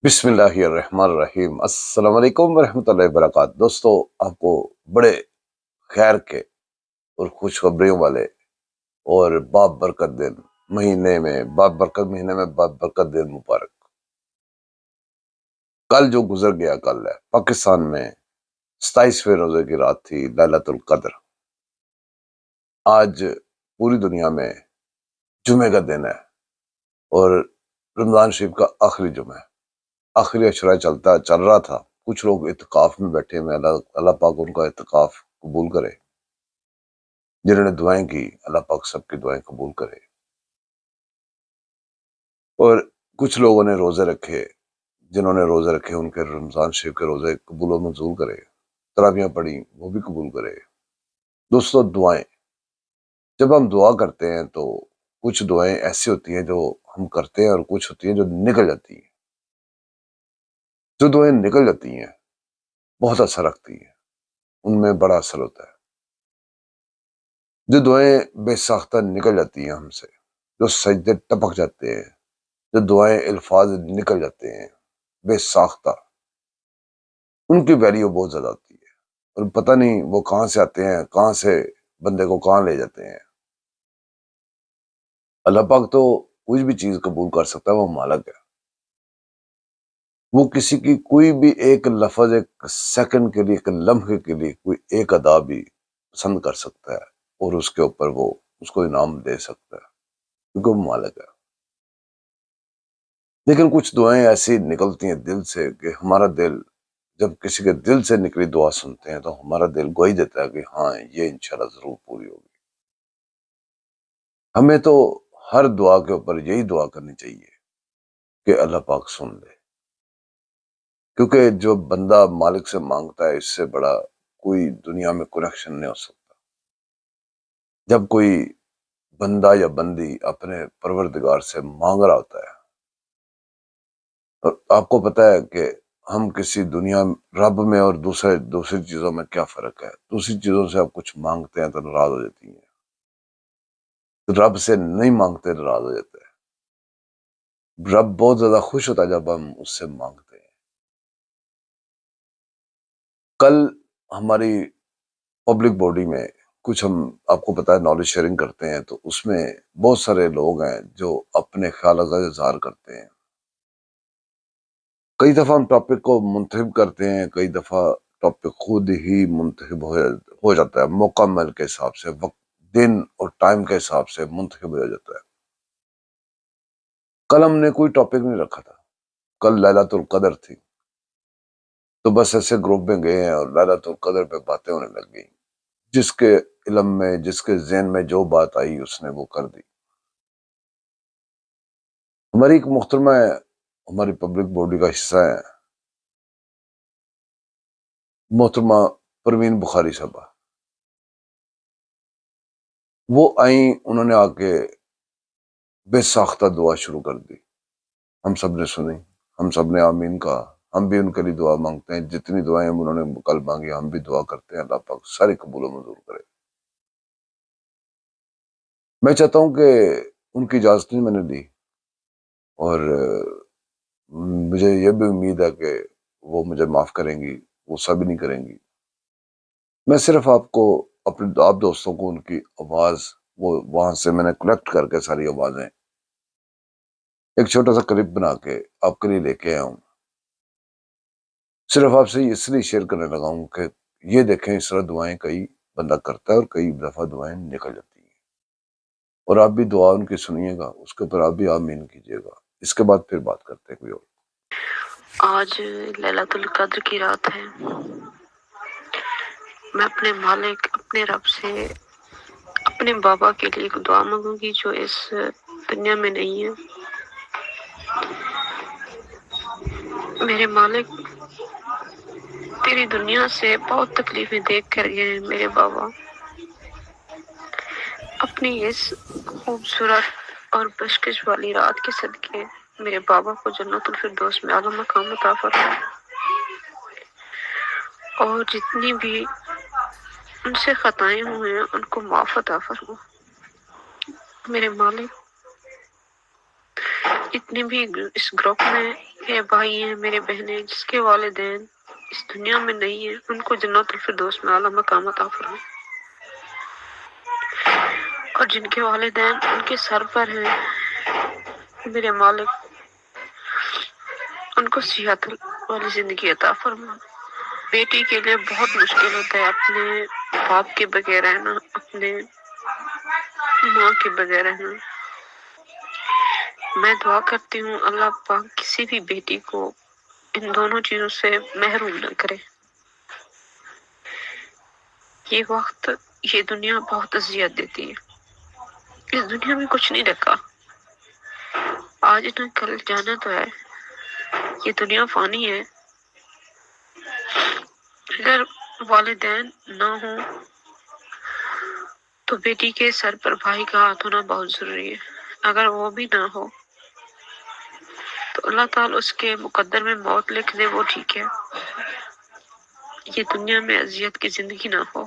بسم اللہ الرحمن الرحیم۔ السلام علیکم ورحمۃ اللہ وبرکاتہ۔ دوستو، آپ کو بڑے خیر کے اور خوشخبریوں والے اور باب برکت دن مہینے میں باب برکت دن مبارک۔ کل جو گزر گیا کل ہے، پاکستان میں 27ویں روزے کی رات تھی، لیلۃ القدر۔ آج پوری دنیا میں جمعے کا دن ہے اور رمضان شریف کا آخری جمعہ ہے۔ آخری اشرا چل رہا تھا، کچھ لوگ اعتکاف میں بیٹھے ہوئے، اللہ پاک ان کا اعتکاف قبول کرے۔ جنہوں نے دعائیں کی، اللہ پاک سب کی دعائیں قبول کرے۔ اور کچھ لوگوں نے روزے رکھے، جنہوں نے روزے رکھے ان کے رمضان شریف کے روزے قبول و منظور کرے۔ تراویحیں پڑھی، وہ بھی قبول کرے۔ دوستو، دعائیں، جب ہم دعا کرتے ہیں تو کچھ دعائیں ایسی ہوتی ہیں جو ہم کرتے ہیں اور کچھ ہوتی ہیں جو نکل جاتی ہیں۔ جو دعائیں نکل جاتی ہیں بہت اثر رکھتی ہیں، ان میں بڑا اثر ہوتا ہے۔ جو دعائیں بے ساختہ نکل جاتی ہیں ہم سے، جو سجدے ٹپک جاتے ہیں، جو دعائیں الفاظ نکل جاتے ہیں بے ساختہ، ان کی ویلیو بہت زیادہ ہوتی ہے، اور پتہ نہیں وہ کہاں سے آتے ہیں، کہاں سے بندے کو کہاں لے جاتے ہیں۔ اللہ پاک تو کوئی بھی چیز قبول کر سکتا ہے، وہ مالک ہے۔ وہ کسی کی کوئی بھی ایک لفظ، ایک سیکنڈ کے لیے، ایک لمحے کے لیے کوئی ایک ادا بھی پسند کر سکتا ہے اور اس کے اوپر وہ اس کو انعام دے سکتا ہے، کیونکہ وہ مالک ہے۔ لیکن کچھ دعائیں ایسی نکلتی ہیں دل سے کہ ہمارا دل، جب کسی کے دل سے نکلی دعا سنتے ہیں تو ہمارا دل گواہی دیتا ہے کہ ہاں، یہ انشاءاللہ ضرور پوری ہوگی۔ ہمیں تو ہر دعا کے اوپر یہی دعا کرنی چاہیے کہ اللہ پاک سن لے، کیونکہ جو بندہ مالک سے مانگتا ہے، اس سے بڑا کوئی دنیا میں کنیکشن نہیں ہو سکتا۔ جب کوئی بندہ یا بندی اپنے پروردگار سے مانگ رہا ہوتا ہے، اور آپ کو پتہ ہے کہ ہم کسی دنیا رب میں اور دوسری چیزوں میں کیا فرق ہے۔ دوسری چیزوں سے آپ کچھ مانگتے ہیں تو ناراض ہو جاتی ہیں، رب سے نہیں مانگتے ناراض ہو جاتے ہیں۔ رب بہت زیادہ خوش ہوتا ہے جب ہم اس سے مانگتے ہیں۔ کل ہماری پبلک باڈی میں کچھ، ہم آپ کو پتہ ہے نالج شیئرنگ کرتے ہیں، تو اس میں بہت سارے لوگ ہیں جو اپنے خیالات کا اظہار کرتے ہیں۔ کئی دفعہ ہم ٹاپک کو منتخب کرتے ہیں، کئی دفعہ ٹاپک خود ہی منتخب ہو جاتا ہے، موقع مل کے حساب سے، وقت، دن اور ٹائم کے حساب سے منتخب ہو جاتا ہے۔ کل ہم نے کوئی ٹاپک نہیں رکھا تھا، کل لیلۃ القدر تھی، تو بس ایسے گروپ میں گئے ہیں اور لیلۃ القدر پہ باتیں ہونے لگ گئی۔ جس کے علم میں، جس کے ذہن میں جو بات آئی اس نے وہ کر دی۔ ہماری ایک محترمہ ہے، ہماری پبلک باڈی کا حصہ ہے، محترمہ پروین بخاری صاحبہ۔ وہ آئیں، انہوں نے آ کے بے ساختہ دعا شروع کر دی۔ ہم سب نے سنی، ہم سب نے آمین کہا۔ ہم بھی ان کے لیے دعا مانگتے ہیں، جتنی دعائیں انہوں نے کل مانگی ہم بھی دعا کرتے ہیں، اللہ پاک ساری قبول و منظور کرے۔ میں چاہتا ہوں کہ ان کی اجازت نہیں میں نے دی، اور مجھے یہ بھی امید ہے کہ وہ مجھے معاف کریں گی، غصہ بھی نہیں کریں گی۔ میں صرف آپ کو، آپ دوستوں کو ان کی آواز، وہ وہاں سے میں نے کلیکٹ کر کے ساری آوازیں ایک چھوٹا سا کلپ بنا کے آپ کے لیے لے کے آیا ہوں۔ صرف آپ سے اس لیے شیئر کرنے لگا ہوں کہ یہ دیکھیں، اس طرح دعائیں کئی بندہ کرتا ہے اور کئی دفعہ دعائیں نکل جاتی ہیں، اور آپ بھی دعا ان کی سنیے گا، اس کے اوپر آپ بھی آمین کیجیے گا۔ اس کے بعد پھر بات کرتے ہیں کوئی اور۔ آج لیلۃ القدر کی رات ہے۔ میں اپنے مالک، اپنے رب سے اپنے بابا کے لیے ایک دعا مانگوں گی جو اس دنیا میں نہیں ہے۔ میرے مالک، تیری دنیا سے بہت تکلیفیں دیکھ کر گئے ہیں میرے بابا۔ اپنی اس خوبصورت اور بشکش والی رات کے صدقے میرے بابا کو جنت الفردوس میں اعلیٰ مقام عطا فرما، اور جتنی بھی ان سے خطائیں ہوئے ہیں ان کو معاف عطا فرما۔ میرے مالک، جتنے بھی اس گروپ میں میرے بھائی ہیں، میرے بہنیں، جس کے والدین اس دنیا میں نہیں ہیں، ان کو جنت الفردوس میں اعلیٰ مقام عطا فرمائے، اور جن کے والدین ان کے سر پر ہیں، میرے مالک ان کو صحت والی زندگی عطا فرما۔ بیٹی کے لیے بہت مشکل ہوتا ہے اپنے باپ کے بغیر رہنا، اپنے ماں کے بغیر رہنا۔ میں دعا کرتی ہوں اللہ پاک کسی بھی بیٹی کو ان دونوں چیزوں سے محروم نہ کرے۔ یہ وقت، یہ دنیا بہت اذیت دیتی ہے، اس دنیا میں کچھ نہیں رکھا، آج نہ کل جانا تو ہے، یہ دنیا فانی ہے۔ اگر والدین نہ ہوں تو بیٹی کے سر پر بھائی کا ہاتھ ہونا بہت ضروری ہے، اگر وہ بھی نہ ہو تو اللہ تعالیٰ اس کے مقدر میں موت لکھ دے، وہ ٹھیک ہے، یہ دنیا میں اذیت کی زندگی نہ ہو۔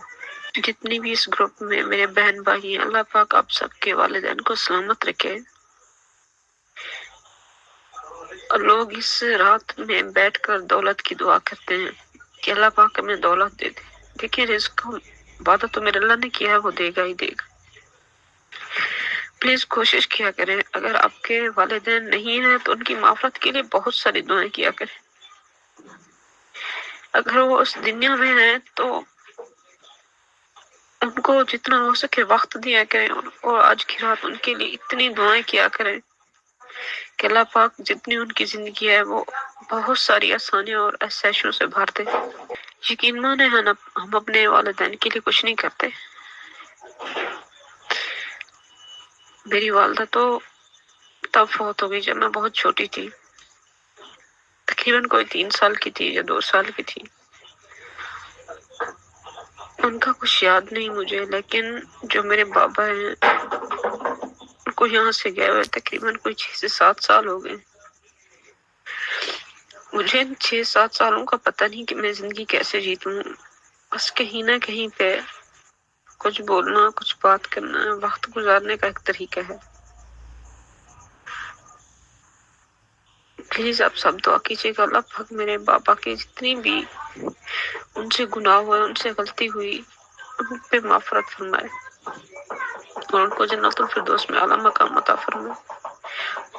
جتنی بھی اس گروپ میں میرے بہن بھائی ہیں، اللہ پاک آپ سب کے والدین کو سلامت رکھے، اور لوگ اس رات میں بیٹھ کر دولت کی دعا کرتے ہیں کہ اللہ پاک ہمیں دولت دے دے۔ دیکھیں رزق وعدہ تو میرے اللہ نے کیا ہے، وہ دے گا ہی دے گا۔ پلیز کوشش کیا کریں، اگر آپ کے والدین نہیں ہیں تو ان کی معافرت کے لیے بہت ساری دعائیں کیا کریں۔ اگر وہ اس دنیا میں ہیں تو ان کو جتنا ہو سکے وقت دیا کریں، اور آج کی رات ان کے لیے اتنی دعائیں کیا کریں کہ اللہ پاک جتنی ان کی زندگی ہے وہ بہت ساری آسانیاں اور آسائشوں سے بھر دے۔ یقین مانے ہم اپنے والدین کے لیے کچھ نہیں کرتے۔ میری والدہ تو تب فوت ہو گئی جب میں بہت چھوٹی تھی، تقریباً کوئی 3 سال کی تھی یا 2 سال کی تھی۔ ان کا کچھ یاد نہیں مجھے، لیکن جو میرے بابا ہیں ان کو یہاں سے گئے ہوئے تقریباً کوئی 6 سے 7 سال ہو گئے۔ مجھے ان 6-7 سالوں کا پتہ نہیں کہ میں زندگی کیسے جیتوں، بس کہیں نہ کہیں پہ کچھ بولنا، کچھ بات کرنا، وقت گزارنے کا ایک طریقہ ہے۔ پلیز آپ سب دعا کیجیے گا اللہ پاک میرے بابا کی جتنی بھی ان سے گناہ ہوئے، ان سے غلطی ہوئی، ان پہ معافرت فرمائے، اور ان کو جنت الفردوس میں اعلیٰ مقام عطا فرمائے۔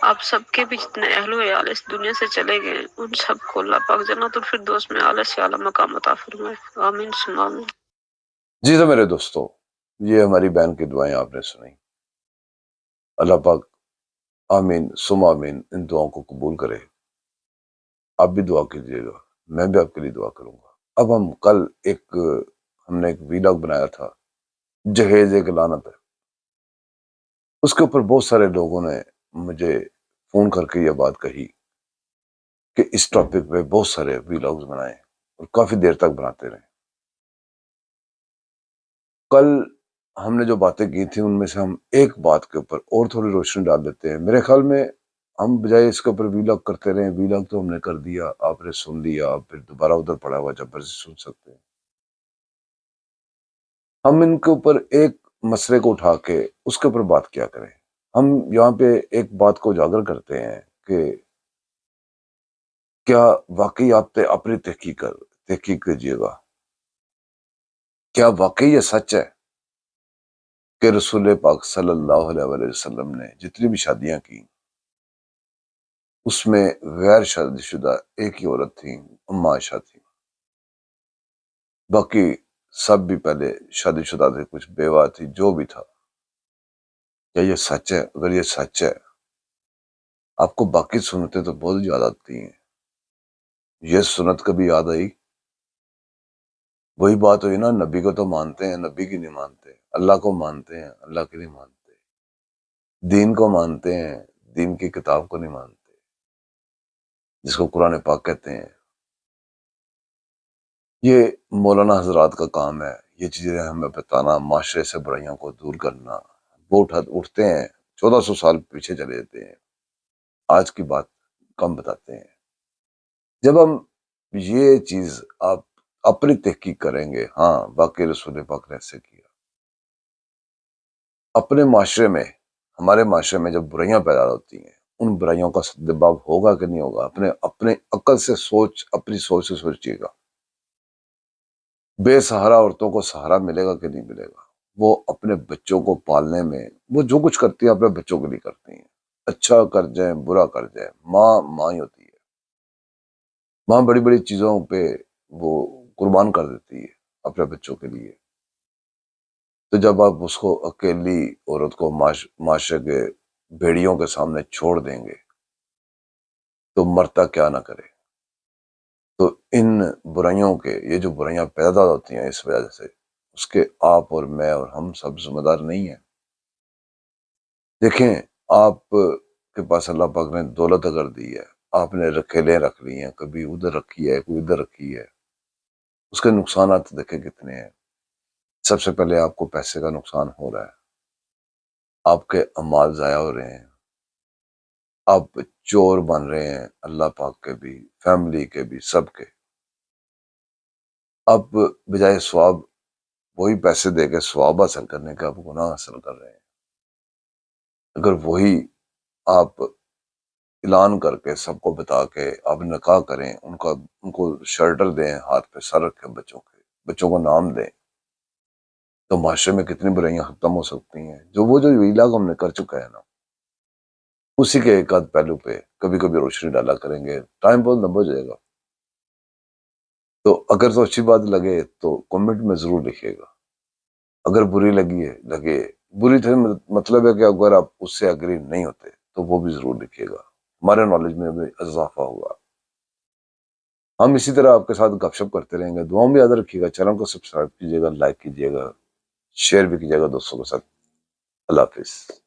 آپ سب کے بھی جتنے اہل و عیال اس دنیا سے چلے گئے، ان سب کو اللہ پاک جنت الفردوس میں اعلیٰ سے اعلیٰ مقام عطا فرمائے۔ آمین ثم آمین۔ جی تو میرے دوستو، یہ ہماری بہن کی دعائیں آپ نے سنی۔ اللہ پاک آمین ثم آمین ان دعاؤں کو قبول کرے۔ آپ بھی دعا کیجیے گا، میں بھی آپ کے لیے دعا کروں گا۔ اب ہم نے ایک ویلاگ بنایا تھا، جہیز ایک لعنت ہے۔ اس کے اوپر بہت سارے لوگوں نے مجھے فون کر کے یہ بات کہی کہ اس ٹاپک پہ بہت سارے ویلاگز بنائے، اور کافی دیر تک بناتے رہے۔ کل ہم نے جو باتیں کی تھیں ان میں سے ہم ایک بات کے اوپر اور تھوڑی روشنی ڈال دیتے ہیں۔ میرے خیال میں ہم بجائے اس کے اوپر ویلاگ کرتے رہے، ویلاگ تو ہم نے کر دیا، آپ نے سن لیا، آپ پھر دوبارہ ادھر پڑا ہوا جب مرضی سن سکتے ہیں۔ ہم ان کے اوپر ایک مسئلے کو اٹھا کے اس کے اوپر بات کیا کریں۔ ہم یہاں پہ ایک بات کو اجاگر کرتے ہیں کہ کیا واقعی آپ اپنی تحقیق کیجیے گا، کیا واقعی یہ سچ ہے کہ رسول پاک صلی اللہ علیہ وآلہ وسلم نے جتنی بھی شادیاں کی اس میں غیر شادی شدہ ایک ہی عورت تھی، ام عائشہ تھی، باقی سب بھی پہلے شادی شدہ تھے، کچھ بیوہ تھی، جو بھی تھا۔ کیا یہ سچ ہے؟ اگر یہ سچ ہے، آپ کو باقی سنتیں تو بہت یاد آتی ہیں، یہ سنت کبھی یاد آئی؟ وہی بات ہوئی نا، نبی کو تو مانتے ہیں، نبی کی نہیں مانتے، اللہ کو مانتے ہیں، اللہ کی نہیں مانتے، دین کو مانتے ہیں، دین کی کتاب کو نہیں مانتے، جس کو قرآن پاک کہتے ہیں۔ یہ مولانا حضرات کا کام ہے، یہ چیزیں ہمیں بتانا، معاشرے سے برائیوں کو دور کرنا۔ وہ اٹھتے ہیں 1400 سال پیچھے چلے جاتے ہیں، آج کی بات کم بتاتے ہیں۔ جب ہم یہ چیز آپ اپنی تحقیق کریں گے، ہاں واقعی رسول پاک نے ایسے کیا، اپنے معاشرے میں، ہمارے معاشرے میں جب برائیاں پیدا ہوتی ہیں ان برائیوں کا سدباب ہوگا کہ نہیں ہوگا، اپنے عقل سے اپنی سوچ سے سوچیے گا۔ بے سہارا عورتوں کو سہارا ملے گا کہ نہیں ملے گا؟ وہ اپنے بچوں کو پالنے میں وہ جو کچھ کرتی ہیں اپنے بچوں کے لیے کرتی ہیں، اچھا کر جائیں برا کر جائیں، ماں ہی ہوتی ہے۔ ماں بڑی بڑی چیزوں پہ وہ قربان کر دیتی ہے اپنے بچوں کے لیے۔ تو جب آپ اس کو اکیلی عورت کو معاشرے کے بھیڑیوں کے سامنے چھوڑ دیں گے تو مرتا کیا نہ کرے۔ تو ان برائیوں کے یہ جو برائیاں پیدا ہوتی ہیں اس وجہ سے، اس کے آپ اور میں اور ہم سب ذمہ دار نہیں ہیں۔ دیکھیں، آپ کے پاس اللہ پاک نے دولت اگر دی ہے، آپ نے رکھیلیں رکھ لی ہیں، کبھی ادھر رکھی ہے کوئی ادھر رکھی ہے، اس کے نقصانات دیکھیں کتنے ہیں۔ سب سے پہلے آپ کو پیسے کا نقصان ہو رہا ہے، آپ کے اعمال ضائع ہو رہے ہیں، آپ چور بن رہے ہیں، اللہ پاک کے بھی، فیملی کے بھی، سب کے۔ آپ بجائے ثواب وہی پیسے دے کے ثواب حاصل کرنے کے آپ گناہ حاصل کر رہے ہیں۔ اگر وہی آپ اعلان کر کے سب کو بتا کے آپ نکاح کریں، ان کو شرٹر دیں، ہاتھ پہ سر رکھیں، بچوں کو نام دیں، تو معاشرے میں کتنی برائیاں ختم ہو سکتی ہیں۔ جو علاقہ ہم نے کر چکا ہے نا، اسی کے ایک آدھ پہلو پہ کبھی کبھی روشنی ڈالا کریں گے، ٹائم بہت لمبا ہو جائے گا۔ تو اگر تو اچھی بات لگے تو کمنٹ میں ضرور لکھیے گا، اگر بری لگے بری تھے مطلب ہے کہ اگر آپ اس سے اگری نہیں ہوتے تو وہ بھی ضرور لکھیے گا، ہمارے نالج میں بھی اضافہ ہوگا۔ ہم اسی طرح آپ کے ساتھ گپ شپ کرتے رہیں گے۔ دعاؤں میں یاد رکھیے گا، چینل کو سبسکرائب کیجیے گا، لائک کیجیے گا، شیئر بھی کیجیے گا دوستوں کے ساتھ۔ اللہ حافظ۔